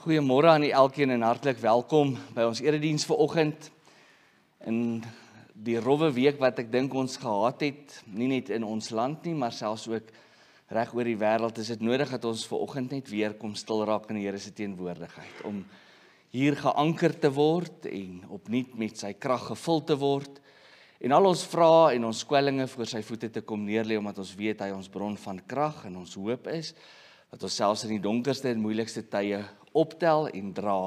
Goeiemôre aan elkeen en hartlik welkom by ons erediens vanoggend. In die rowwe week wat ek dink ons gehad het, nie net in ons land nie, maar selfs ook reg oor die wêreld, is dit nodig dat ons vanoggend net weer kom stil raak in die Here se teenwoordigheid, om hier geanker te word en opnuut met sy krag gevul te word, en al ons vrae en ons kwellinge voor sy voete te kom neerlê, omdat ons weet hy ons bron van krag en ons hoop is, dat ons selfs in die donkerste en moeilikste tye optel en dra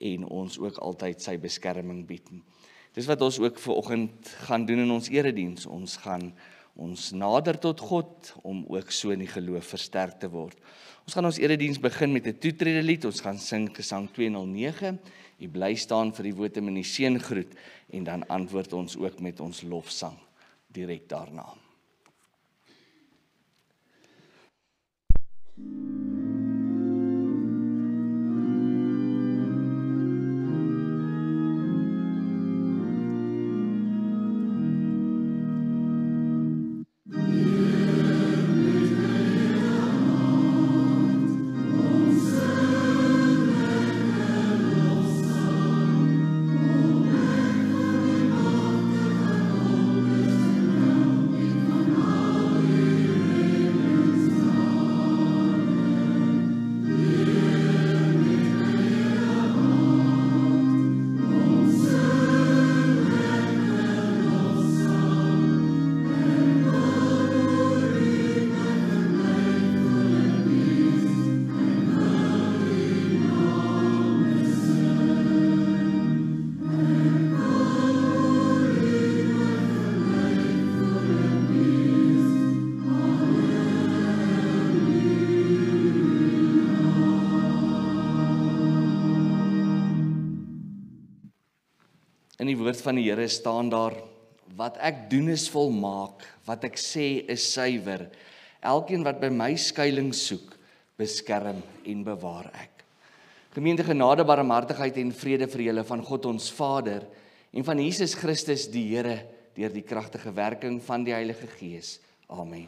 en ons ook altyd sy beskerming bied. Dis wat ons ook vanoggend gaan doen in ons erediens. Ons gaan ons nader tot God om ook so in die geloof versterk te word. Ons gaan ons erediens begin met 'n toetredelied. Ons gaan sing Gesang 209. U bly staan vir die wotum en die seëngroet en dan antwoord ons ook met ons lofsang direk daarna. In die woord van die Here staan daar, wat ek doen is volmaak, wat ek sê is suiwer. Elkeen wat by my skuilings soek, beskerm en bewaar ek. Gemeente, genade, barmhartigheid en vrede vir julle van God ons Vader en van Jesus Christus die Here deur die kragtige werking van die Heilige Gees. Amen.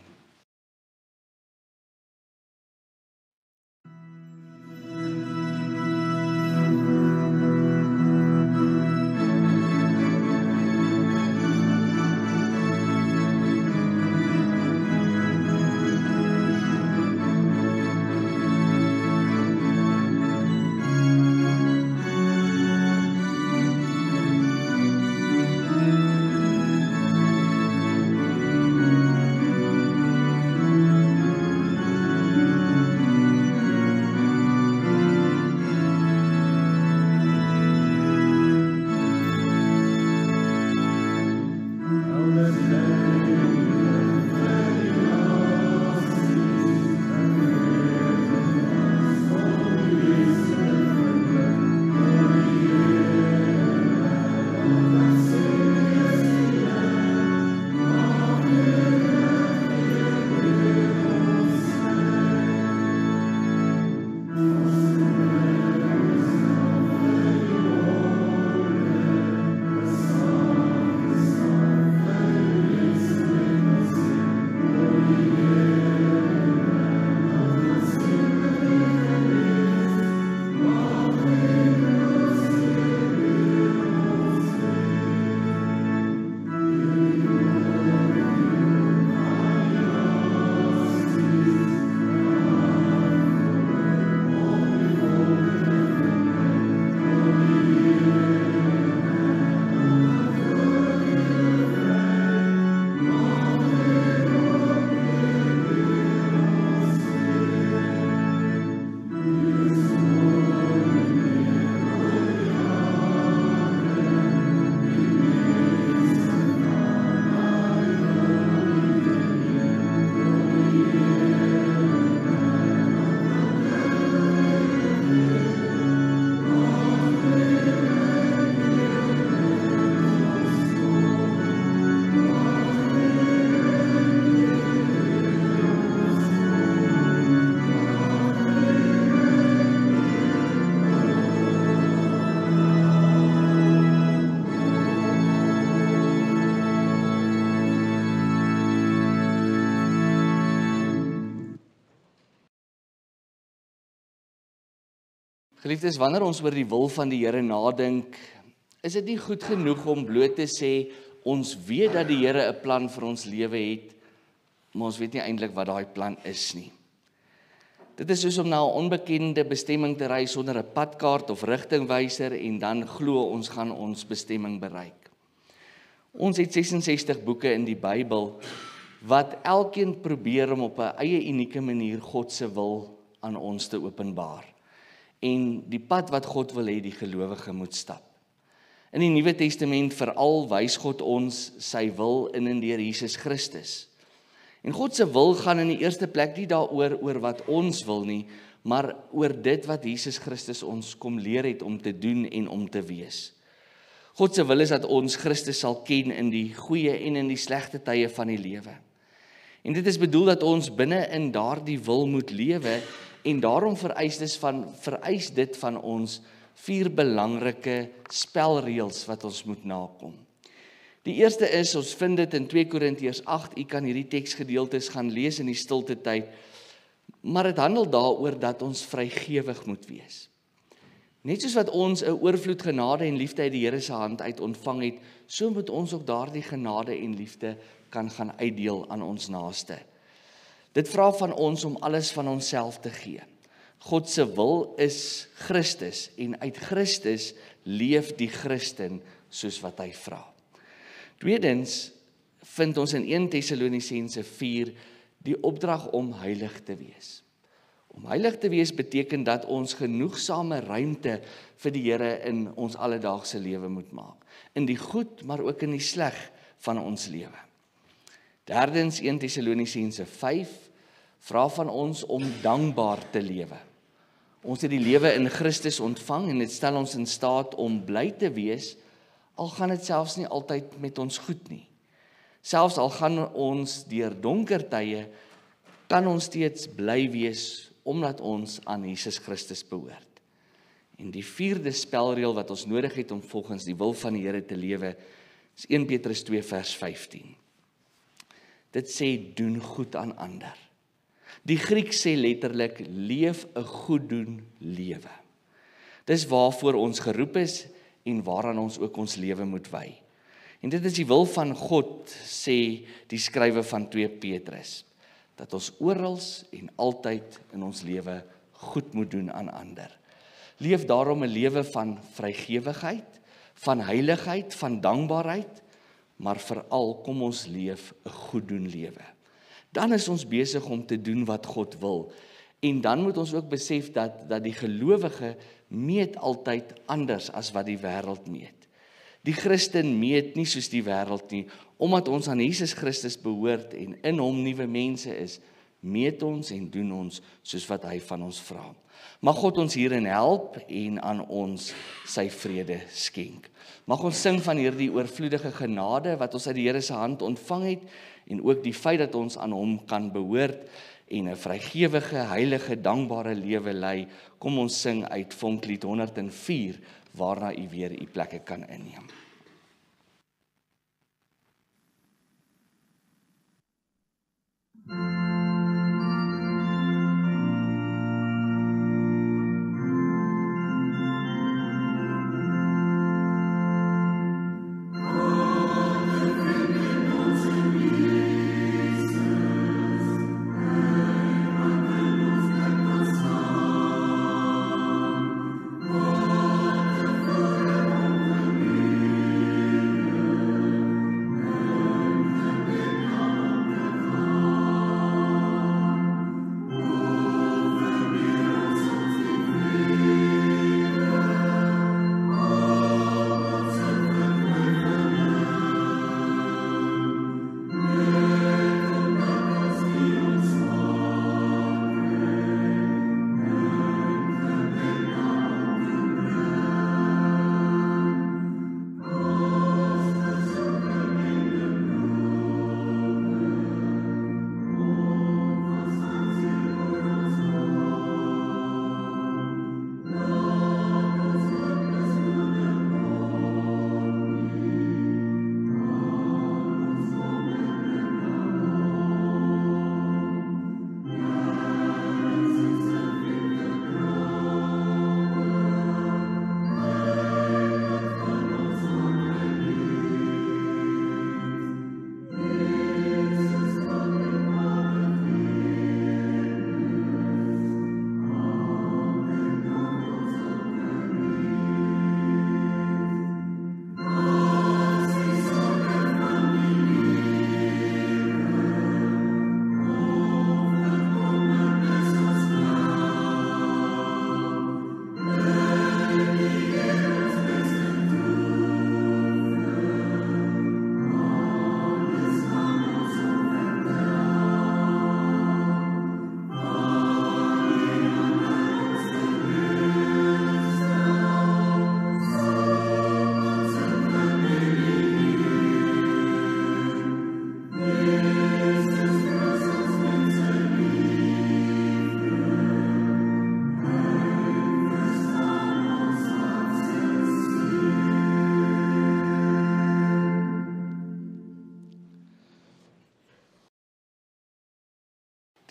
Geliefdes, wanneer ons oor die wil van die Here nadink, is dit nie goed genoeg om bloot te sê, ons weet dat die Here 'n plan vir ons lewe het, maar ons weet nie eintlik wat daai plan is nie. Dit is soos om na 'n onbekende bestemming te ry sonder 'n padkaart of rigtingwyser en dan glo ons gaan ons bestemming bereik. Ons het 66 boeke in die Bybel wat elkeen probeer om op 'n eie unieke manier God se wil aan ons te openbaar. En die pad wat God wil hê die gelowige moet stap. In die Nuwe Testament veral wys God ons sy wil in en deur Jesus Christus. En God se wil gaan in die eerste plek nie daaroor oor wat ons wil nie, maar oor dit wat Jesus Christus ons kom leer het om te doen en om te wees. God se wil is dat ons Christus sal ken in die goeie en in die slegte tye van die lewe. En dit is bedoel dat ons binne in daardie wil moet lewe en daarom vereis dit van ons 4 belangrike spelreëls wat ons moet nakom. Die eerste is, ons vind dit in 2 Korintiërs 8, u kan hierdie teksgedeeltes gaan lees in die stilte tyd, maar dit handel daaroor dat ons vrygewig moet wees. Net soos wat ons 'n oorvloed genade en liefde uit die Here se hand uit ontvang het, so moet ons ook daardie genade en liefde kan gaan uitdeel aan ons naaste. Dit vra van ons om alles van onsself te gee. God se wil is Christus en uit Christus leef die Christen soos wat hy vra. Tweedens vind ons in 1 Tessalonisense 4 die opdrag om heilig te wees. Om heilig te wees beteken dat ons genoegsame ruimte vir die Here in ons alledaagse lewe moet maak. In die goed, maar ook in die sleg van ons lewe. Derdens 1 Tessalonisense 5 vra van ons om dankbaar te lewe. Ons het die lewe in Christus ontvang en dit stel ons in staat om bly te wees, al gaan dit selfs nie altyd met ons goed nie. Selfs al gaan ons deur donker tye, kan ons steeds bly wees, omdat ons aan Jesus Christus behoort. En die 4de spelreël wat ons nodig het om volgens die wil van die Here te lewe, is 1 Petrus 2 vers 15. Dit sê, doen goed aan ander. Die Griek sê letterlik, leef 'n goeddoen lewe. Dis waarvoor ons geroep is en waaraan ons ook ons lewe moet wy. En dit is die wil van God, sê die skrywe van 2 Petrus, dat ons oral en altyd in ons lewe goed moet doen aan ander. Leef daarom 'n lewe van vrygewigheid, van heiligheid, van dankbaarheid, maar veral kom ons leef 'n goeddoen lewe. Dan is ons besig om te doen wat God wil. En dan moet ons ook besef dat die gelowige meet altyd anders as wat die wêreld meet. Die Christen meet nie soos die wêreld nie, omdat ons aan Jesus Christus behoort en in hom nuwe mense is, meet ons en doen ons soos wat hy van ons vra. Mag God ons hierin help en aan ons sy vrede skenk. Mag ons sing van hierdie oorvloedige genade wat ons uit die Here se hand ontvang het en ook die feit dat ons aan hom kan behoort en 'n vrygewige, heilige, dankbare lewe lei. Kom ons sing uit Vonklied 104 waarna u weer u plekke kan inneem.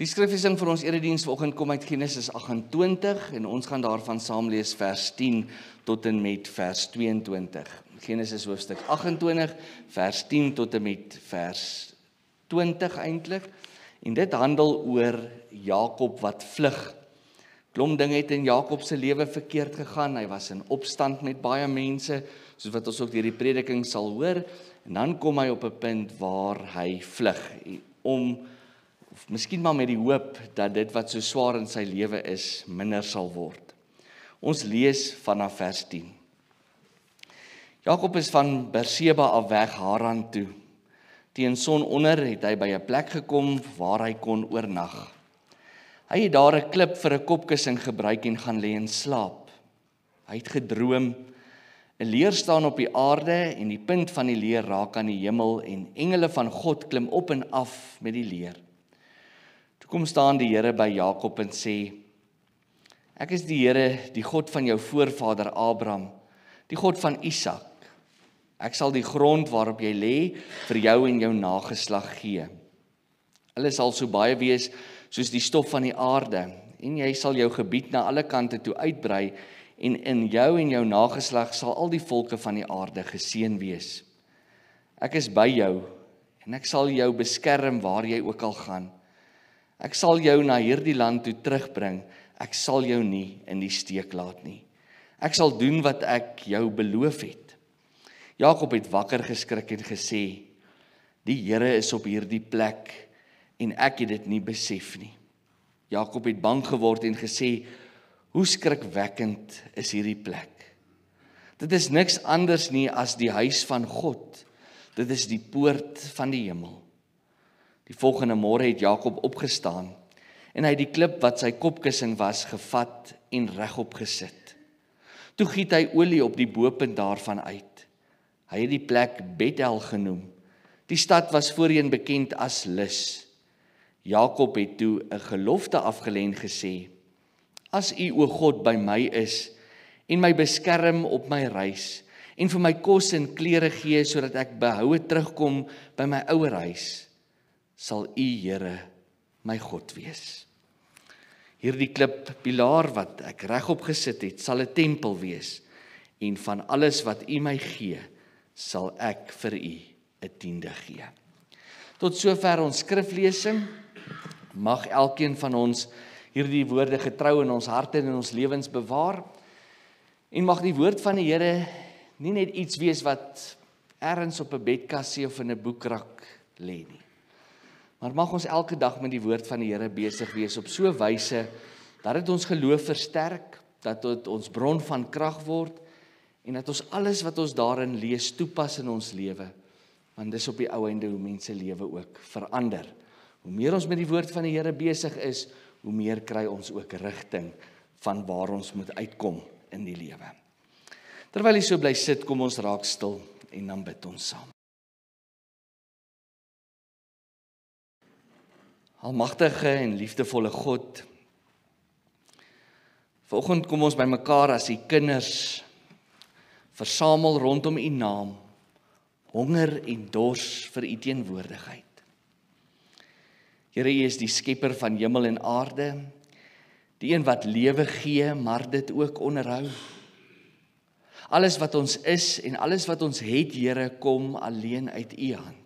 Die skriflesing vir ons erediens vanoggend kom uit Genesis 28 en ons gaan daarvan saam lees vers 10 tot en met vers 22. Genesis hoofstuk 28 vers 10 tot en met vers 20 eintlik. En dit handel oor Jakob wat vlug. Klomp dinge het in Jakob se lewe verkeerd gegaan. Hy was in opstand met baie mense, soos wat ons ook deur die prediking sal hoor. En dan kom hy op 'n punt waar hy vlug of miskien maar met die hoop dat dit wat so swaar in sy lewe is, minder sal word. Ons lees vanaf vers 10. Jakob is van Berseba af weg Haran toe. Teen sononder het hy by 'n plek gekom waar hy kon oornag. Hy het daar 'n klip vir 'n kopkussing gebruik en gaan lê en slaap. Hy het gedroom, 'n leer staan op die aarde en die punt van die leer raak aan die hemel en engele van God klim op en af met die leer. Toe kom staan die Here by Jakob en sê, ek is die Here, die God van jou voorvader Abraham, die God van Isak. Ek sal die grond waarop jy lê vir jou en jou nageslag gee. Hulle sal so baie wees soos die stof van die aarde, en jy sal jou gebied na alle kante toe uitbrei, en in jou en jou nageslag sal al die volke van die aarde geseën wees. Ek is by jou, en ek sal jou beskerm waar jy ook al gaan. Ek sal jou na hierdie land toe terugbring, ek sal jou nie in die steek laat nie. Ek sal doen wat ek jou beloof het. Jakob het wakker geskrik en gesê, die Here is op hierdie plek, en ek het dit nie besef nie. Jakob het bang geword en gesê, hoe skrikwekkend is hierdie plek. Dit is niks anders nie as die huis van God. Dit is die poort van die hemel. Die volgende môre het Jakob opgestaan en hy het die klip wat sy kopkussing was gevat en regop gesit. Toe giet hy olie op die bopunt daarvan uit. Hy het die plek Bethel genoem. Die stad was voorheen bekend as Lus. Jakob het toe 'n gelofte afgelê en gesê, as U o God by my is en my beskerm op my reis en vir my kos en klere gee sodat ek behoue terugkom by my ouer huis, sal U Here my God wees. Hierdie klippilaar wat ek regop gesit het, sal 'n tempel wees en van alles wat U my gee, sal ek vir U 'n tiende gee. Tot sover ons skriflesing. Mag elkeen van ons hierdie woorde getrou in ons harte en in ons lewens bewaar. En mag die woord van die Here nie net iets wees wat ergens op 'n bedkassie of in 'n boekrak lê nie. Maar mag ons elke dag met die woord van die Here besig wees op so 'n wyse dat dit ons geloof versterk, dat dit ons bron van krag word en dat ons alles wat ons daarin lees toepas in ons lewe. Want dis op die ou einde hoe mense lewe ook verander. Hoe meer ons met die woord van die Here besig is, hoe meer kry ons ook rigting van waar ons moet uitkom in die lewe. Terwyl jy so bly sit, kom ons raak stil en dan bid ons saam. Almagtige en liefdevolle God, vanoggend kom ons bymekaar as U kinders, versamel rondom U naam, honger en dors vir U teenwoordigheid. Here, U is die skepper van hemel en aarde, die een wat lewe gee, maar dit ook onderhou. Alles wat ons is en alles wat ons het, Here, kom alleen uit U hand.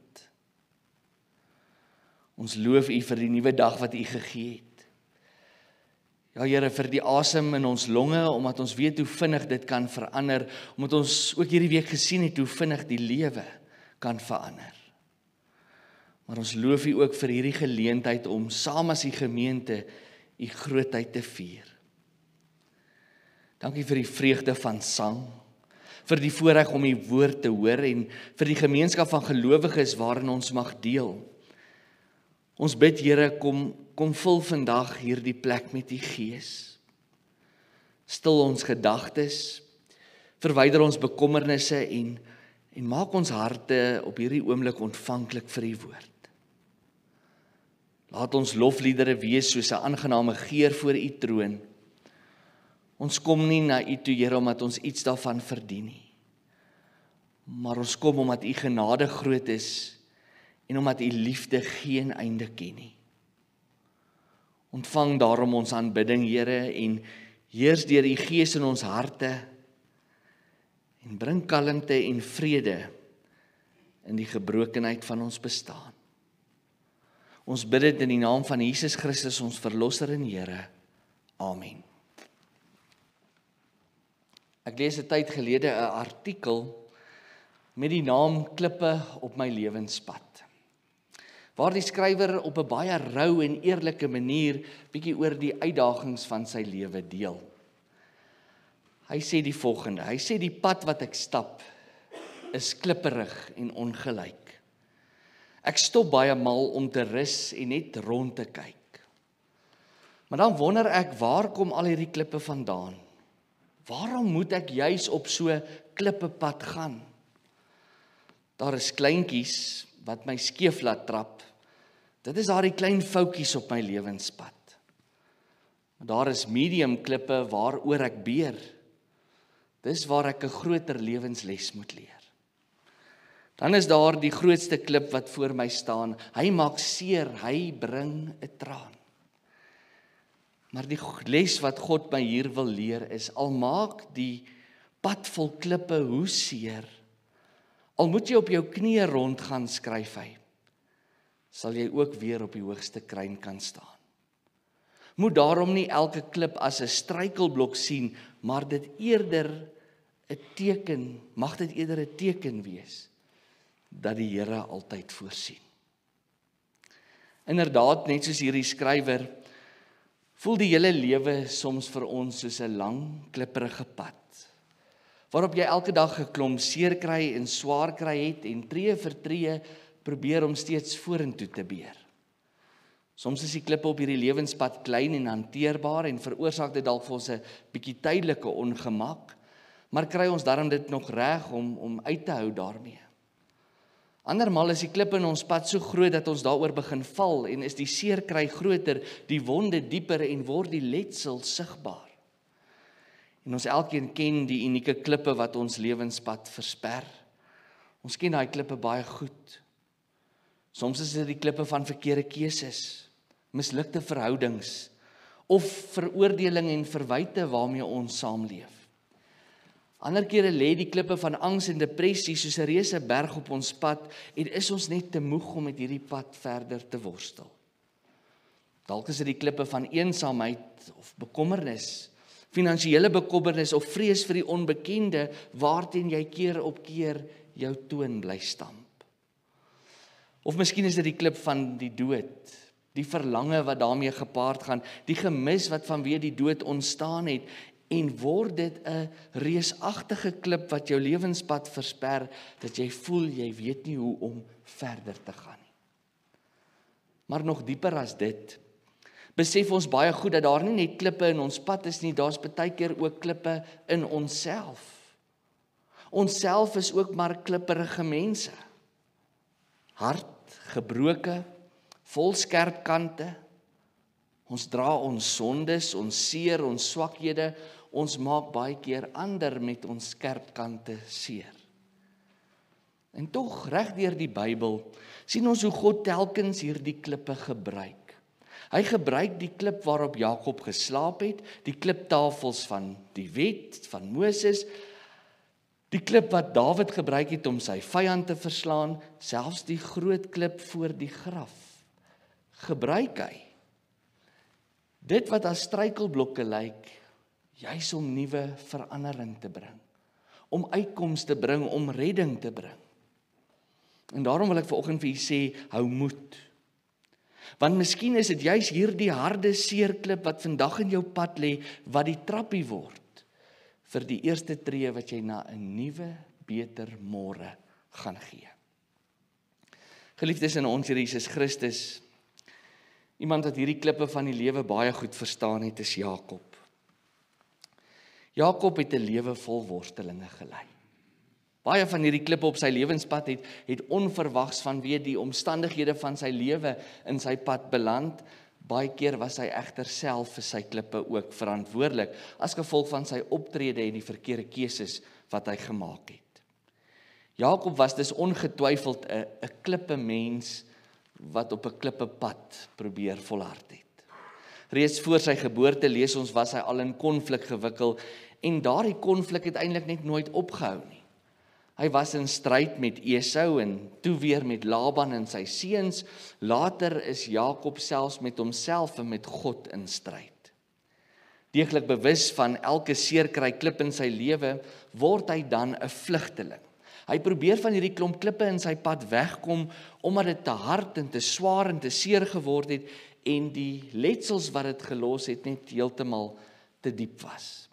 Ons loof U vir die nuwe dag wat U gegee het. Ja, Here, vir die asem in ons longe, omdat ons weet hoe vinnig dit kan verander, omdat ons ook hierdie week gesien het hoe vinnig die lewe kan verander. Maar ons loof U ook vir hierdie geleentheid om saam as die gemeente U grootheid te vier. Dankie vir die vreugde van sang, vir die voorreg om U woord te hoor en vir die gemeenskap van gelowiges waarin ons mag deel. Ons bid, Here, kom vul vandag hierdie plek met U Gees. Stil ons gedagtes, verwyder ons bekommernisse en maak ons harte op hierdie oomblik ontvanklik vir U woord. Laat ons lofliedere wees soos 'n aangename geur voor U troon. Ons kom nie na U toe, Here, omdat ons iets daarvan verdien nie. Maar ons kom omdat U genade groot is en omdat U liefde geen einde ken nie. Ontvang daarom ons aanbidding, Here, en heers deur die Gees in ons harte en bring kalmte en vrede in die gebrokenheid van ons bestaan. Ons bid dit in die naam van Jesus Christus, ons Verlosser en Here. Amen. Ek lees 'n tyd gelede 'n artikel met die naam Klippe op my lewenspad, waar die skrywer op 'n baie rou en eerlike manier bietjie oor die uitdagings van sy lewe deel. Hy sê die volgende, hy sê die pad wat ek stap is klipperig en ongelyk. Ek stop baie mal om te rus en net rond te kyk. Maar dan wonder ek, waar kom al hierdie klippe vandaan? Waarom moet ek juis op so klippepad gaan? Daar is kleintjies wat my skeef laat trap. Dit is daardie klein foutjies op my lewenspad. Daar is medium klippe waaroor ek beer. Dis waar ek 'n groter lewensles moet leer. Dan is daar die grootste klip wat voor my staan. Hy maak seer, hy bring 'n traan. Maar die les wat God my hier wil leer is, al maak die pad vol klippe hoe seer, al moet jy op jou knieë rond gaan, skryf hy, sal jy ook weer op die hoogste kruin kan staan. Moet daarom nie elke klip as 'n struikelblok sien, maar mag dit eerder 'n teken wees dat die Here altyd voorsien. Inderdaad, net soos hierdie skrywer, voel die hele lewe soms vir ons soos 'n lang, klipperige pad, waarop jy elke dag 'n klomp seer kry en swaar kry het en tree vir tree probeer om steeds vorentoe te beer. Soms is die klippe op hierdie lewenspad klein en hanteerbaar en veroorsaak dit dalk vir ons 'n bietjie tydelike ongemak, maar kry ons darm dit nog reg om uit te hou daarmee. Andermal is die klippe in ons pad so groot dat ons daaroor begin val en is die seer kry groter, die wonde dieper en word die letsel sigbaar. En ons elkeen ken die unieke klippe wat ons lewenspad versper. Ons ken daai klippe baie goed. Soms is dit die klippe van verkeerde keuses, mislukte verhoudings of veroordeling en verwyte waarmee ons saamleef. Ander kere lê die klippe van angs en depressie soos 'n reuse berg op ons pad en is ons net te moeg om met hierdie pad verder te worstel. Dalk is dit die klippe van eensaamheid of bekommernis, finansiële bekommernis of vrees vir die onbekende waarteen jy keer op keer jou toon bly stamp. Of miskien is dit die klip van die dood, die verlange wat daarmee gepaard gaan, die gemis wat vanweë die dood ontstaan het, en word dit 'n reusagtige klip wat jou lewenspad versper, dat jy voel jy weet nie hoe om verder te gaan nie. Maar nog dieper as dit, besef ons baie goed dat daar nie net klippe in ons pad is nie, daar's baie keer ook klippe in onsself. Onsself is ook maar klipperige mense. Hart, gebroke, vol skerp kante. Ons dra ons sondes, ons seer, ons swakhede, ons maak baie keer ander met ons skerp kante seer. En tog, reg deur die Bybel, sien ons hoe God telkens hierdie klippe gebruik. Hy gebruik die klip waarop Jakob geslaap het, die kliptafels van die wet, van Moses, die klip wat Dawid gebruik het om sy vyand te verslaan, selfs die groot klip voor die graf, gebruik hy. Dit wat as struikelblokke lyk, juis om nuwe verandering te bring, om uitkoms te bring, om redding te bring. En daarom wil ek vanoggend vir u sê, hou moed. Want miskien is dit juis hierdie harde seerklip wat vandag in jou pad lê, wat die trappie word vir die eerste tree wat jy na 'n nuwe, beter môre gaan gee. Geliefdes in ons Here Jesus Christus, iemand wat hierdie klippe van die lewe baie goed verstaan het, is Jakob. Jakob het 'n lewe vol worstelinge gelei. Baie van hierdie klippe op sy lewenspad het onverwags vanweë die omstandighede van sy lewe in sy pad beland. Baie keer was hy egter self vir sy klippe ook verantwoordelik, as gevolg van sy optrede en die verkeerde keuses wat hy gemaak het. Jakob was dus ongetwyfeld 'n klippe mens wat op 'n klippe pad probeer volhard het. Reeds voor sy geboorte, lees ons, was hy al in konflik gewikkel en daardie konflik het eintlik net nooit opgehou nie. Hy was in stryd met Esau en toe weer met Laban en sy seuns. Later is Jakob selfs met homself en met God in stryd. Deeglik bewus van elke seerkry klip in sy lewe, word hy dan 'n vlugteling. Hy probeer van hierdie klomp klippe in sy pad wegkom, omdat dit te hard en te swaar en te seer geword het, en die letsels wat dit gelos het net heeltemal te diep was.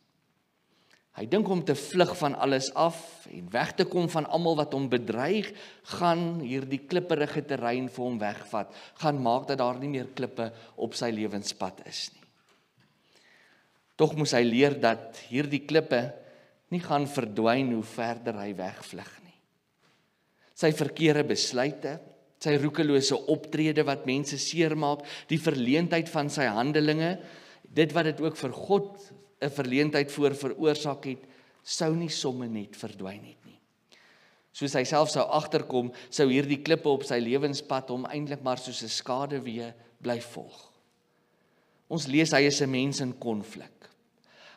Hy dink om te vlug van alles af en weg te kom van almal wat hom bedreig, gaan hierdie klipperige terrein vir hom wegvat, gaan maak dat daar nie meer klippe op sy lewenspad is nie. Tog moes hy leer dat hierdie klippe nie gaan verdwyn hoe verder hy wegvlug nie. Sy verkeerde besluite, sy roekelose optrede wat mense seermaak, die verleentheid van sy handelinge, dit wat dit ook vir God 'n verleentheid voor veroorsaak het, sou nie somme net verdwyn het nie. Soos hy self sou agterkom, sou hierdie klippe op sy lewenspad hom eintlik maar soos 'n skaduwee bly volg. Ons lees hy is 'n mens in konflik.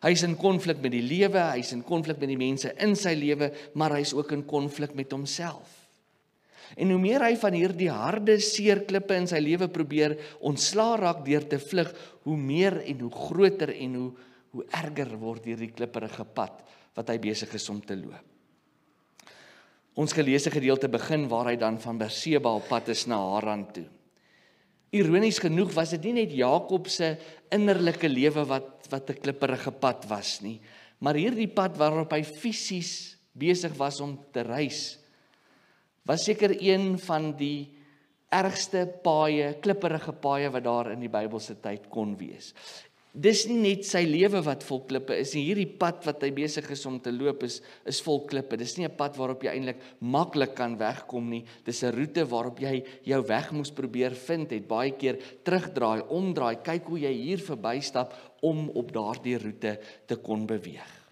Hy is in konflik met die lewe, hy is in konflik met die mense in sy lewe, maar hy is ook in konflik met homself. En hoe meer hy van hierdie harde seerklippe in sy lewe probeer ontslaa raak deur te vlug, hoe meer en hoe groter en hoe erger word hierdie klipperige pad wat hy besig is om te loop. Ons geleesde gedeelte begin waar hy dan van Berseba op pad is na Haran toe. Ironies genoeg was dit nie net Jakob se innerlike lewe wat 'n klipperige pad was nie, maar hierdie pad waarop hy fisies besig was om te reis, was seker een van die ergste paaie, klipperige paaie wat daar in die Bybelse tyd kon wees. Dis nie net sy lewe wat vol klippe is nie, hierdie pad wat hy besig is om te loop is vol klippe. Dis nie 'n pad waarop jy eintlik maklik kan wegkom nie. Dis 'n roete waarop jy jou weg moes probeer vind, het baie keer terugdraai, omdraai, kyk hoe jy hier verbystap om op daardie roete te kon beweeg.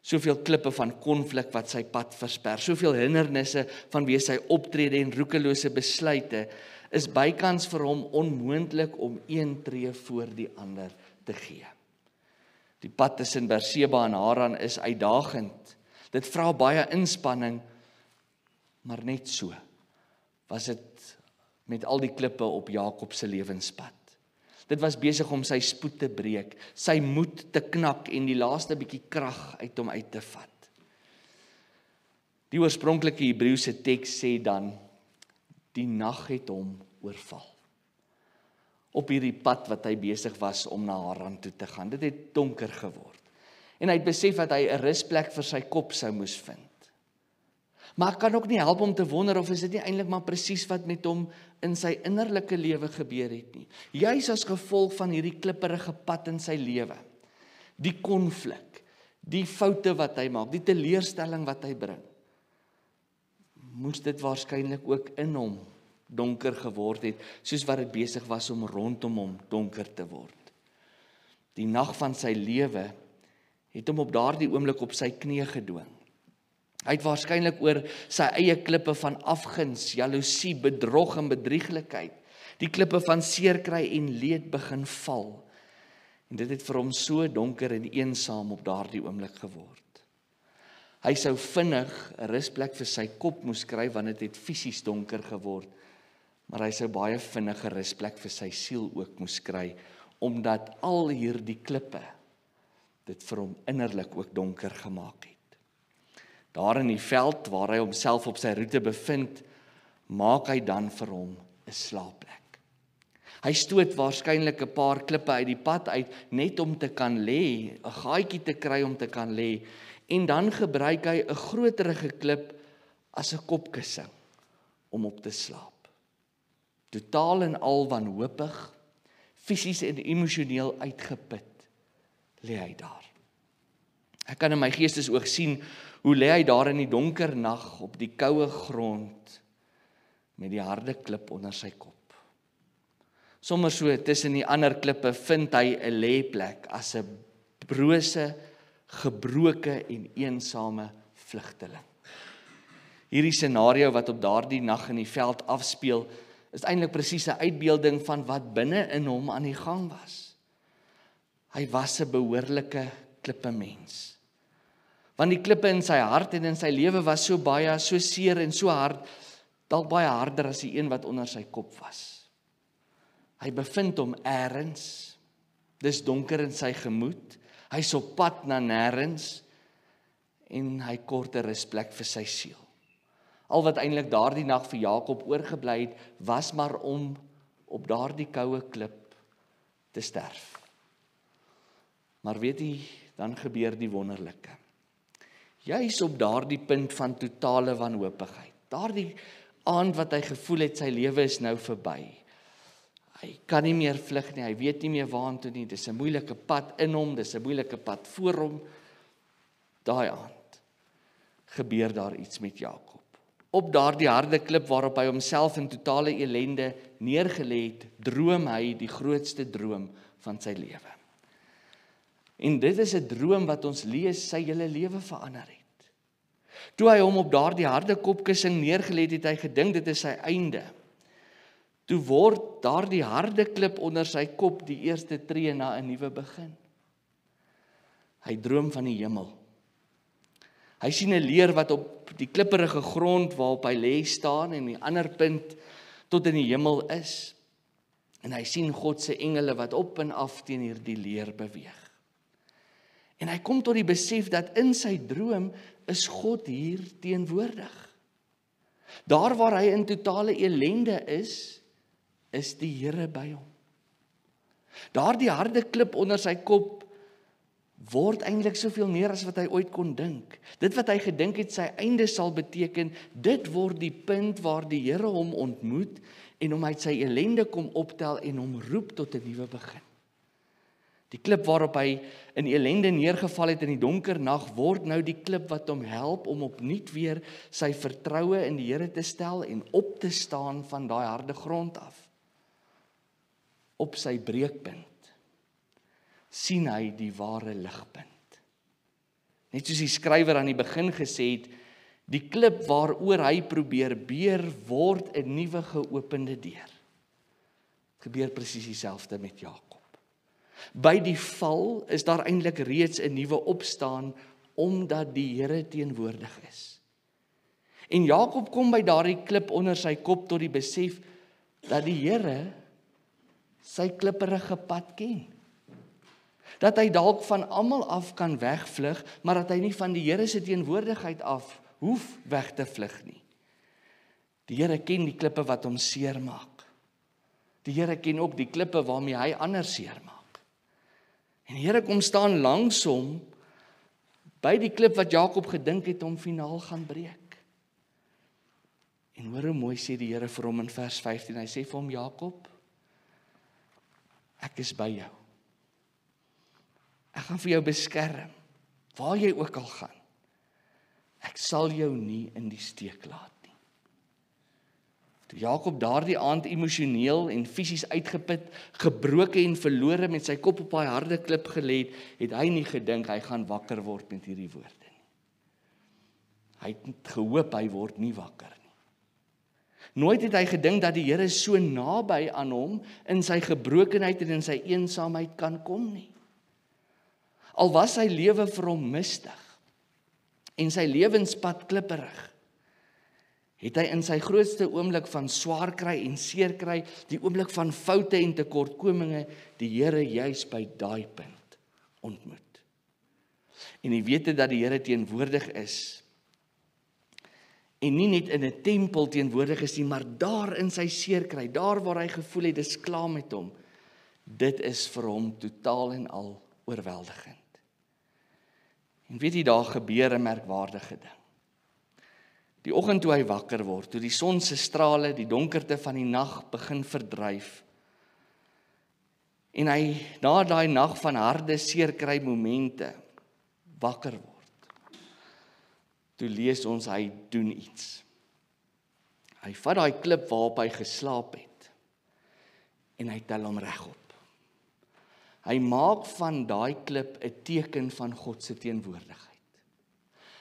Soveel klippe van konflik wat sy pad versper, soveel hindernisse vanweë sy optrede en roekelose besluite, is bykans vir hom onmoontlik om een tree voor die ander te gee. Die pad tussen Berseba en Haran is uitdagend. Dit vra baie inspanning, maar net so was dit met al die klippe op Jakob se lewenspad. Dit was besig om sy spoed te breek, sy moed te knak en die laaste bietjie krag uit hom uit te vat. Die oorspronklike Hebreëse teks sê dan, die nag het hom oorval. Op hierdie pad wat hy besig was om na Haran toe te gaan. Dit het donker geword. En hy het besef dat hy 'n rusplek vir sy kop sou moes vind. Maar ek kan ook nie help om te wonder of is dit nie eintlik maar presies wat met hom in sy innerlike lewe gebeur het nie. Juis as gevolg van hierdie klipperige pad in sy lewe, die konflik, die foute wat hy maak, die teleurstelling wat hy bring, moes dit waarskynlik ook in hom donker geword het, soos wat dit besig was om rondom hom donker te word. Die nag van sy lewe het hom op daardie oomblik op sy knieë gedwing. Hy het waarskynlik oor sy eie klippe van afguns, jaloesie, bedrog en bedrieglikheid, die klippe van seerkry en leed begin val. En dit het vir hom so donker en eensaam op daardie oomblik geword. Hy sou vinnig 'n rusplek vir sy kop moes kry, want dit het fisies donker geword, maar hy sou baie vinnig 'n rusplek vir sy siel ook moes kry, omdat al hierdie klippe dit vir hom innerlik ook donker gemaak het. Daar in die veld waar hy homself op sy roete bevind, maak hy dan vir hom 'n slaapplek. Hy stoot waarskynlik 'n paar klippe uit die pad uit, net om te kan lê, 'n gaatjie te kry om te kan lê, en dan gebruik hy 'n groterige klip as 'n kopkussing om op te slaap. Totaal en al wanhoopig, fisies en emosioneel uitgeput, lê hy daar. Ek kan in my geestesoog sien hoe lê hy daar in die donker nag op die koue grond met die harde klip onder sy kop. Sommer so tussen die ander klippe vind hy 'n lêplek as 'n brose, gebroke en eensame vlugteling. Hierdie scenario wat op daardie nag in die veld afspeel, is eintlik presies 'n uitbeelding van wat binne in hom aan die gang was. Hy was 'n behoorlike klippemens. Want die klippe in sy hart en in sy lewe was so baie, so seer en so hard, dalk baie harder as die een wat onder sy kop was. Hy bevind hom eers, dis donker in sy gemoed, hy's op pad na nêrens, en hy kort 'n rusplek vir sy siel. Al wat eintlik daardie nag vir Jakob oorgebly het, was maar om op daardie koue klip te sterf. Maar weet jy, dan gebeur die wonderlike. Juis op daardie punt van totale wanhoopigheid, daardie aand wat hy gevoel het, sy lewe is nou verby. Hy kan nie meer vlug nie, hy weet nie meer waartoe nie, dis 'n moeilike pad in hom, dis 'n moeilike pad voor hom. Daai aand gebeur daar iets met Jakob. Op daardie harde klip waarop hy homself in totale ellende neergelê het, droom hy die grootste droom van sy lewe. En dit is 'n droom wat ons lees sy hele lewe verander het. Toe hy hom op daardie harde kopkussing neergelê het, het hy gedink dit is sy einde. Toe word daardie harde klip onder sy kop die eerste tree na 'n nuwe begin. Hy droom van die hemel. Hy sien 'n leer wat op die klipperige grond waarop hy lê staan en die ander punt tot in die hemel is. En hy sien God se engele wat op en af teen hierdie leer beweeg. En hy kom tot die besef dat in sy droom is God hier teenwoordig. Daar waar hy in totale ellende is die Here by hom. Daardie harde klip onder sy kop word eintlik soveel meer as wat hy ooit kon dink. Dit wat hy gedink het sy einde sal beteken, dit word die punt waar die Here hom ontmoet en hom uit sy ellende kom optel en hom roep tot 'n nuwe begin. Die klip waarop hy in ellende neergeval het in die donker nag, word nou die klip wat hom help om opnuut weer sy vertroue in die Here te stel en op te staan van daai harde grond af. Op sy breekpunt sien hy die ware ligpunt. Net soos die skrywer aan die begin gesê het, die klip waaroor hy probeer beer, word 'n nuwe geopende deur. Het gebeur presies dieselfde met Jakob. By die val is daar eintlik reeds 'n nuwe opstaan, omdat die Here teenwoordig is. En Jakob kom by daardie klip onder sy kop tot die besef dat die Here sy klipperige pad ken. Dat hy dalk van almal af kan wegvlug, maar dat hy nie van die Here se teenwoordigheid af hoef weg te vlug nie. Die Here ken die klippe wat hom seermaak. Die Here ken ook die klippe waarmee hy ander seermaak. En die Here kom staan langs hom by die klip wat Jakob gedink het om finaal gaan breek. En hoor hoe mooi sê die Here vir hom in vers 15. Hy sê vir hom, Jakob, ek is by jou. Ek gaan vir jou beskerm, waar jy ook al gaan. Ek sal jou nie in die steek laat nie. Toe Jakob daardie aand emosioneel en fisies uitgeput, gebroke en verlore met sy kop op daai harde klip gelê het hy nie gedink hy gaan wakker word met hierdie woorde nie. Hy het gehoop hy word nie wakker nie. Nooit het hy gedink dat die Here so naby aan hom in sy gebrokenheid en in sy eensaamheid kan kom nie. Al was sy lewe vir hom mistig en sy lewenspad klipperig, het hy in sy grootste oomblik van swaar kry en seer kry, die oomblik van foute en tekortkominge, die Here juis by daai punt ontmoet. En hy weet dat die Here teenwoordig is, en nie net in 'n tempel teenwoordig is nie, maar daar in sy seer kry, daar waar hy gevoel het, dis klaar met hom, dit is vir hom totaal en al oorweldigend. En weet jy, daar gebeur 'n merkwaardige ding. Die oggend toe hy wakker word, toe die son se strale die donkerte van die nag begin verdryf, en hy na daai nag van harde seerkry momente wakker word, toe lees ons hy doen iets. Hy vat daai klip waarop hy geslaap het, en hy tel hom regop. Hy maak van daai klip 'n teken van God se teenwoordigheid.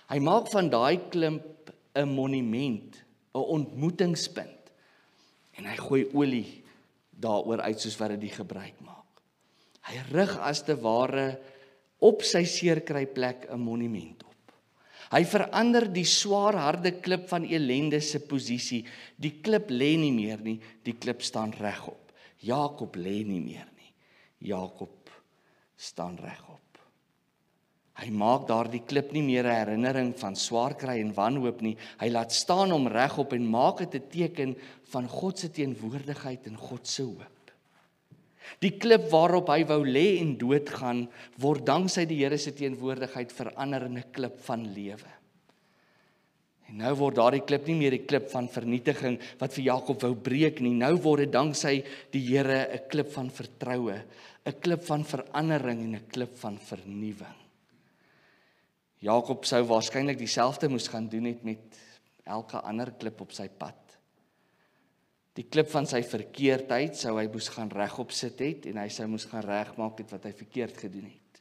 Hy maak van daai klip 'n monument, 'n ontmoetingspunt. En hy gooi olie daaroor uit soos wat dit die gebruik maak. Hy rig as te ware op sy seerkryplek 'n monument op. Hy verander die swaar harde klip van elende se posisie. Die klip lê nie meer nie, die klip staan regop. Jakob lê nie meer nie. Jakob staan regop. Hy maak daardie klip nie meer 'n herinnering van swaar kry en wanhoop nie. Hy laat staan hom regop en maak dit 'n teken van God se teenwoordigheid en God se hoop. Die klip waarop hy wou lê en doodgaan, word danksy die Here se teenwoordigheid verander in 'n klip van lewe. En nou word daardie klip nie meer die klip van vernietiging wat vir Jakob wou breek nie. Nou word dit danksy die Here 'n klip van vertroue, 'n klip van verandering en 'n klip van vernuwing. Jakob sou waarskynlik dieselfde moes gaan doen het met elke ander klip op sy pad. Die klip van sy verkeerdheid sou hy moes gaan regop sit het en hy sou moes gaan regmaak het wat hy verkeerd gedoen het.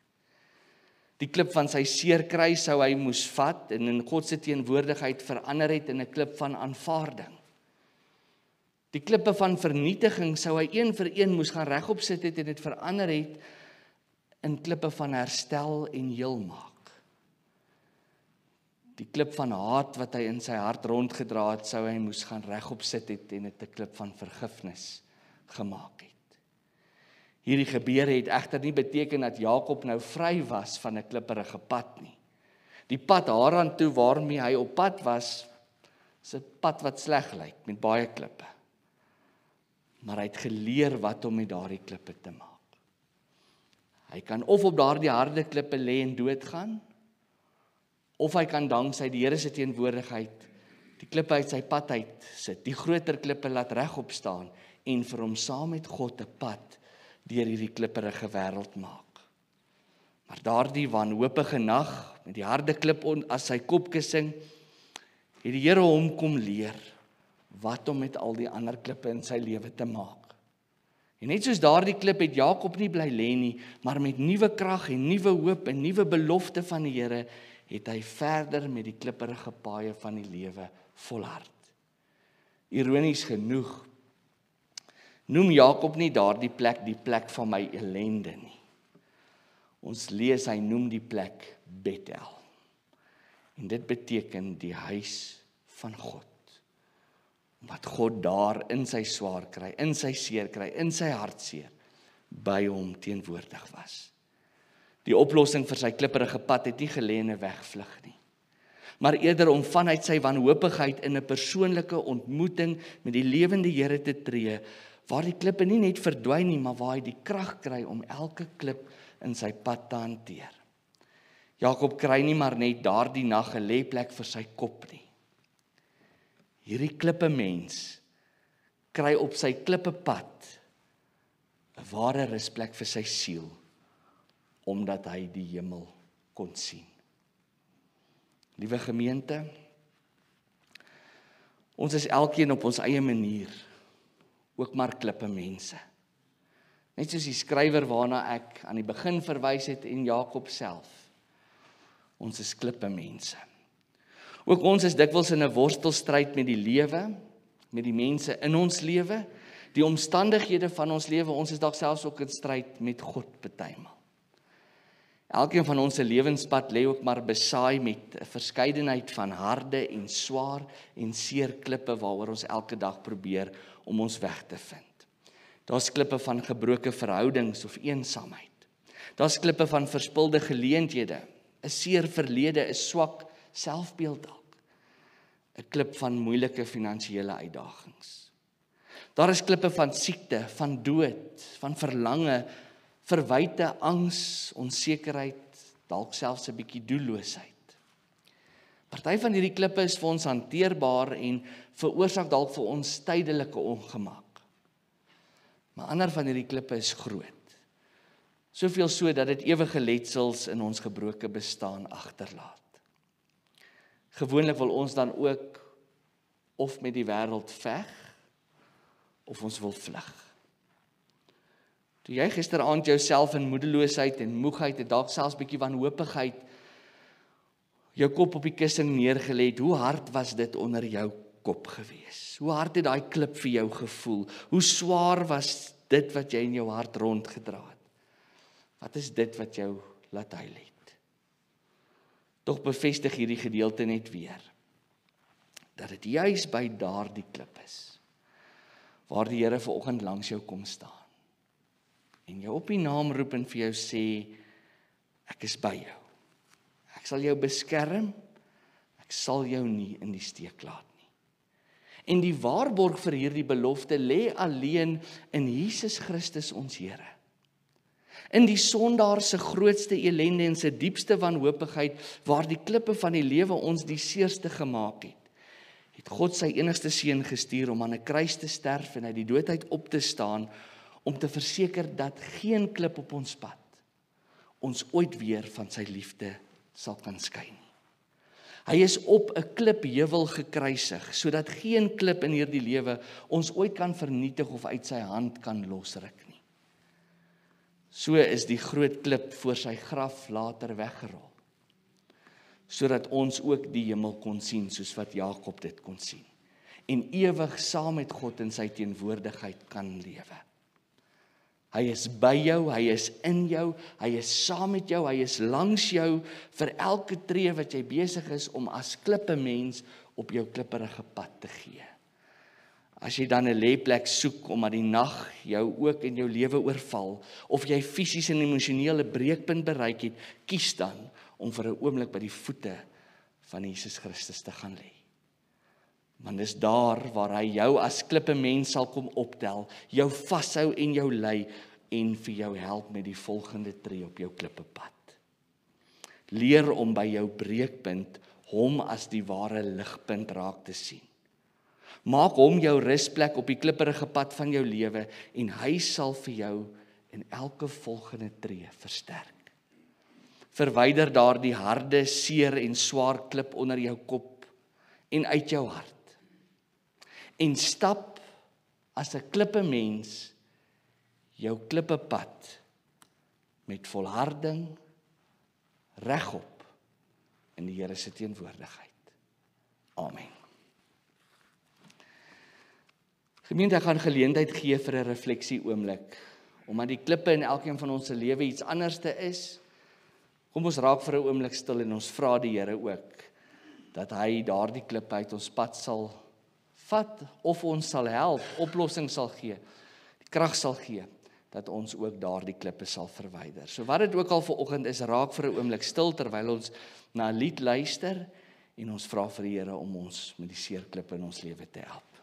Die klip van sy seerkry sou hy moes vat en in God se teenwoordigheid verander het in 'n klip van aanvaarding. Die klippe van vernietiging sou hy een vir een moes gaan regop sit het en dit verander het in klippe van herstel en heelmaak. Die klip van haat wat hy in sy hart rondgedra het, sou hy moes gaan regop sit het en dit 'n klip van vergifnis gemaak het. Hierdie gebeure het egter nie beteken dat Jakob nou vry was van 'n klipperige pad nie. Die pad Haran toe waarmee hy op pad was, is 'n pad wat sleg lyk met baie klippe. Maar hy het geleer wat om met daardie klippe te maak. Hy kan of op daardie harde klippe lê en doodgaan, of hy kan danksy die Here se teenwoordigheid die klippe uit sy pad uit sit, die groter klippe laat regop staan en vir hom saam met God 'n pad deur hierdie klipperige wêreld maak. Maar daardie wanhoopige nag met die harde klip as sy kopkussing, het die Here hom kom leer wat om met al die ander klippe in sy lewe te maak. En net soos daardie klip het Jakob nie bly lê nie, maar met nuwe krag en nuwe hoop en nuwe belofte van die Here het hy verder met die klipperige paaie van die lewe volhard. Ironies genoeg, noem Jakob nie daardie plek die plek van my ellende nie. Ons lees hy noem die plek Bethel. En dit beteken die huis van God. Omdat God daar in sy swaar kry, in sy seer kry, in sy hartseer by hom teenwoordig was. Die oplossing vir sy klipperige pad het nie gelê in 'n wegvlug nie, maar eerder om vanuit sy wanhoopigheid in 'n persoonlike ontmoeting met die lewende Here te tree, waar die klippe nie net verdwyn nie, maar waar hy die krag kry om elke klip in sy pad te hanteer. Jakob kry nie maar net daardie nag 'n lêplek vir sy kop nie. Hierdie klippe mens kry op sy klippepad 'n ware rusplek vir sy siel, omdat hy die hemel kon sien. Liewe gemeente, ons is elkeen op ons eie manier ook maar klippe mense. Net soos die skrywer waarna ek aan die begin verwys het en Jakob self. Ons is klippe mense. Ook ons is dikwels in 'n worstelstryd met die lewe, met die mense in ons lewe, die omstandighede van ons lewe. Ons is dalk selfs ook in stryd met God partymal. Elkeen van ons se lewenspad lê ook maar besaai met 'n verskeidenheid van harde en swaar en seer klippe waaroor ons elke dag probeer om ons weg te vind. Daar's klippe van gebroke verhoudings of eensaamheid. Daar's klippe van verspilde geleenthede, 'n seer verlede, 'n swak selfbeeld dalk, 'n klip van moeilike finansiële uitdagings. Daar is klippe van siekte, van dood, van verlange, verwyte, angs, onsekerheid, dalk selfs 'n bietjie doelloosheid. Party van hierdie klippe is vir ons hanteerbaar en veroorsaak dalk vir ons tydelike ongemak. Maar ander van hierdie klippe is groot. Soveel so dat dit ewige letsels in ons gebroke bestaan agterlaat. Gewoonlik wil ons dan ook of met die wêreld veg of ons wil vlug. Toe jy gisteraand jouself in moedeloosheid en moegheid en dalk selfs bietjie wanhoopigheid jou kop op die kussing neergelê het, hoe hard was dit onder jou kop gewees? Hoe hard het daai klip vir jou gevoel? Hoe swaar was dit wat jy in jou hart rondgedra het? Wat is dit wat jou laat huil het? Tog bevestig hierdie gedeelte net weer, dat dit juis by daardie klip is, waar die Here vanoggend langs jou kom staan, en jou op die naam roep en vir jou sê, ek is by jou. Ek sal jou beskerm, ek sal jou nie in die steek laat nie. En die waarborg vir hierdie belofte lê alleen in Jesus Christus ons Here. In die sondaar se grootste ellende en sy diepste wanhoopigheid, waar die klippe van die lewe ons die seerste gemaak het God sy enigste seun gestuur om aan 'n kruis te sterf en uit die dood uit op te staan, om te verseker dat geen klip op ons pad ons ooit weer van sy liefde sal kan skei nie. Hy is op 'n klipheuwel gekruisig, sodat geen klip in hierdie lewe ons ooit kan vernietig of uit sy hand kan losruk nie. So is die groot klip voor sy graf later weggerol, sodat ons ook die hemel kon sien, soos wat Jakob dit kon sien, en ewig saam met God in sy teenwoordigheid kan lewe. Hy is by jou, hy is in jou, hy is saam met jou, hy is langs jou vir elke tree wat jy besig is om as klippemens op jou klipperige pad te gee. As jy dan 'n lêplek soek omdat die nag jou ook in jou lewe oorval, of jy fisies en emosionele breekpunt bereik het, kies dan om vir 'n oomblik by die voete van Jesus Christus te gaan lê. Want dis daar waar hy jou as klippemens sal kom optel, jou vashou en jou lei en vir jou help met die volgende tree op jou klippepad. Leer om by jou breekpunt hom as die ware ligpunt raak te sien. Maak hom jou rusplek op die klipperige pad van jou lewe en hy sal vir jou in elke volgende tree versterk. Verwyder daardie harde, seer en swaar klip onder jou kop en uit jou hart. En stap as 'n klippemens jou klippepad met volharding regop in die Here se teenwoordigheid. Amen. Gemeente, ek gaan geleentheid gee vir 'n refleksie oomblik, omdat die klippe in elkeen van ons se lewe iets anderste is. Kom ons raak vir 'n oomblik stil en ons vra die Here ook dat hy daardie klippe uit ons pad sal vat of ons sal help, oplossing sal gee, die krag sal gee, dat ons ook daardie klippe sal verwyder. So wat dit ook al vanoggend is, raak vir 'n oomblik stil terwyl ons na 'n lied luister en ons vra vir die Here om ons met die seer klippe in ons lewe te help.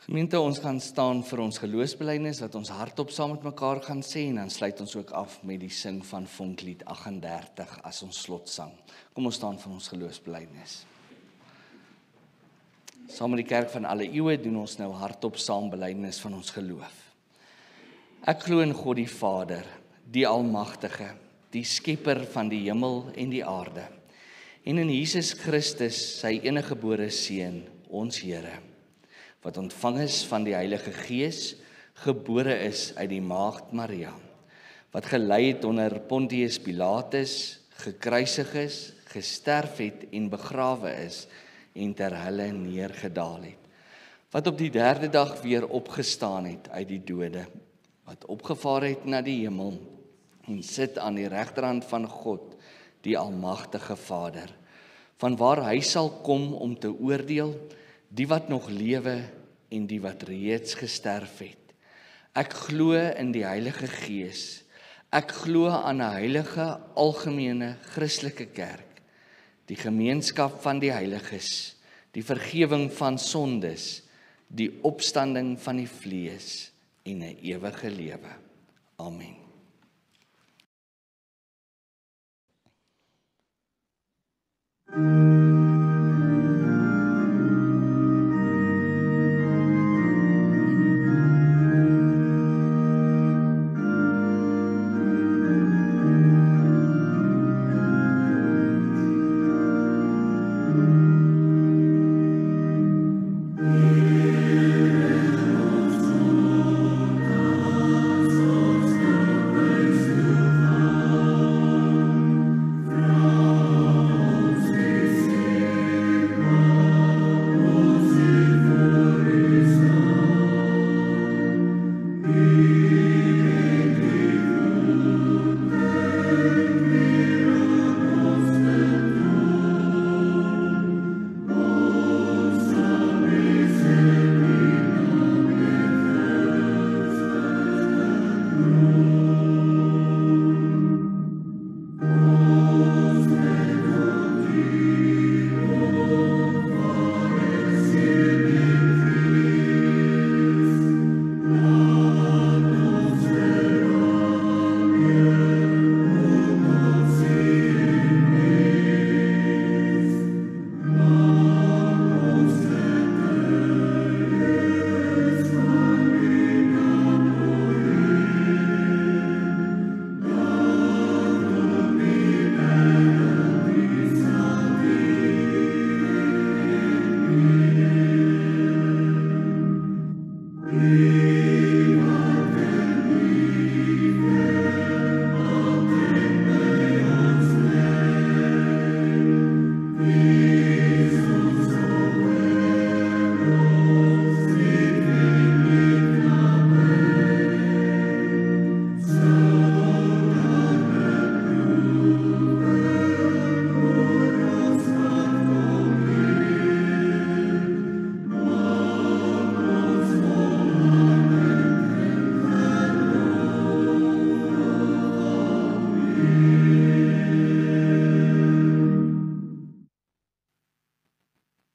Gemeente, ons gaan staan vir ons geloofsbelijdenis, wat ons hardop saam met mekaar gaan sê, en dan sluit ons ook af met die sing van Vonklied 38 as ons slotsang. Kom ons staan vir ons geloofsbelijdenis. Saam met die kerk van alle eeue doen ons nou hardop saam belydenis van ons geloof. Ek glo in God die Vader, die Almagtige, die Skepper van die hemel en die aarde, en in Jesus Christus, sy eniggebore Seun, ons Here, wat ontvang is van die Heilige Gees, gebore is uit die maagd Maria, wat gelei het onder Pontius Pilatus, gekruisig is, gesterf het en begrawe is, en ter helle neergedaal het, wat op die derde dag weer opgestaan het uit die dode, wat opgevaar het na die hemel, en sit aan die regterhand van God, die Almagtige Vader, vanwaar hy sal kom om te oordeel, die wat nog lewe en die wat reeds gesterf het. Ek glo in die Heilige Gees, ek glo aan 'n heilige, algemene, Christelike kerk, die gemeenskap van die heiliges, die vergewing van sondes, die opstanding van die vlees en 'n ewige lewe. Amen.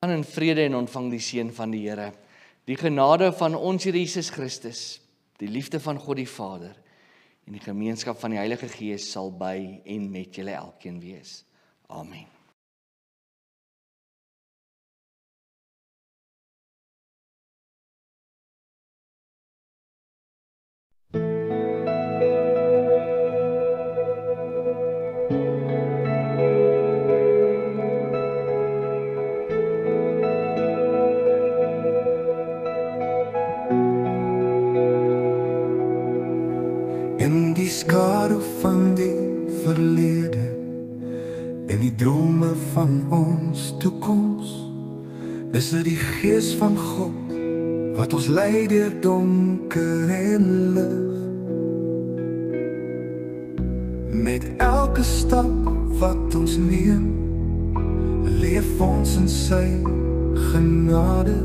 In vrede en ontvang die seën van die Here, die genade van ons Here Jesus Christus, die liefde van God die Vader en die gemeenskap van die Heilige Gees sal by en met julle elkeen wees. Amen. In die skadu van die verlede, en die drome van ons toekoms, is dit die Gees van God, wat ons lei deur donker en lig. Met elke stap wat ons neem, leef ons in sy genade,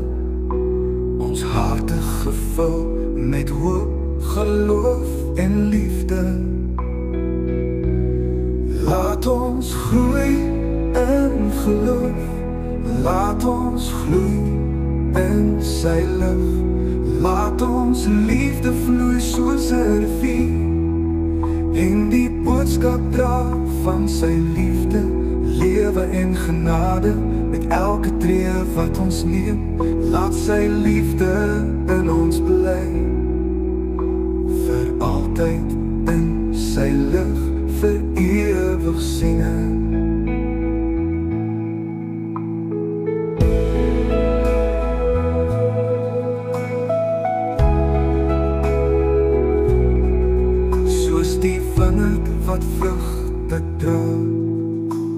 ons harte gevul met hoop, geloof en liefde. Laat ons groei in geloof, laat ons gloei in sy lig. Laat ons liefde vloei soos 'n rivier en die boodskap dra van sy liefde, lewe en genade met elke tree wat ons neem. Laat sy liefde in ons bly, vir altyd in sy lig, vir ewig sien. Die wingerd wat vrugte dra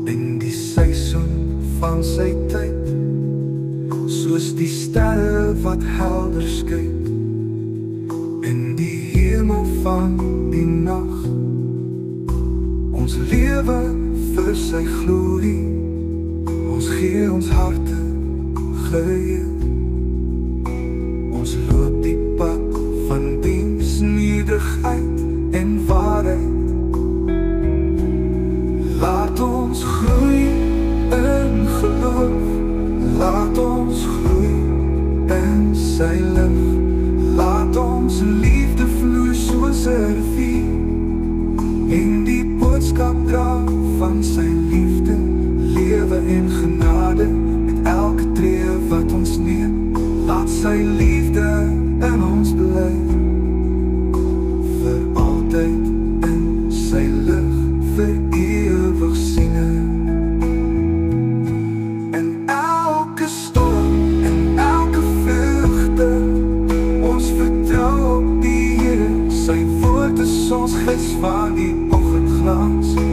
in die seisoen van sy tyd, soos die sterre wat helder skyn in die hemel van die nag. Ons lewe vir sy glorie, ons gee ons harte geheel. Ons loop die pad van diens, nederigheid en waarheid. Laat ons groei in geloof, laat ons groei in sy lig. Laat ons liefde vloei soos 'n rivier en die boodskap dra van sy liefde, lewe en genade met elke tree wat ons neem. Laat sy liefde in ons bly, vir altyd in sy lig, vir ewig sien. In elke storm, in elke vreugde, ons vertrou op die Here. Sy woord is ons gids van die oggendglans.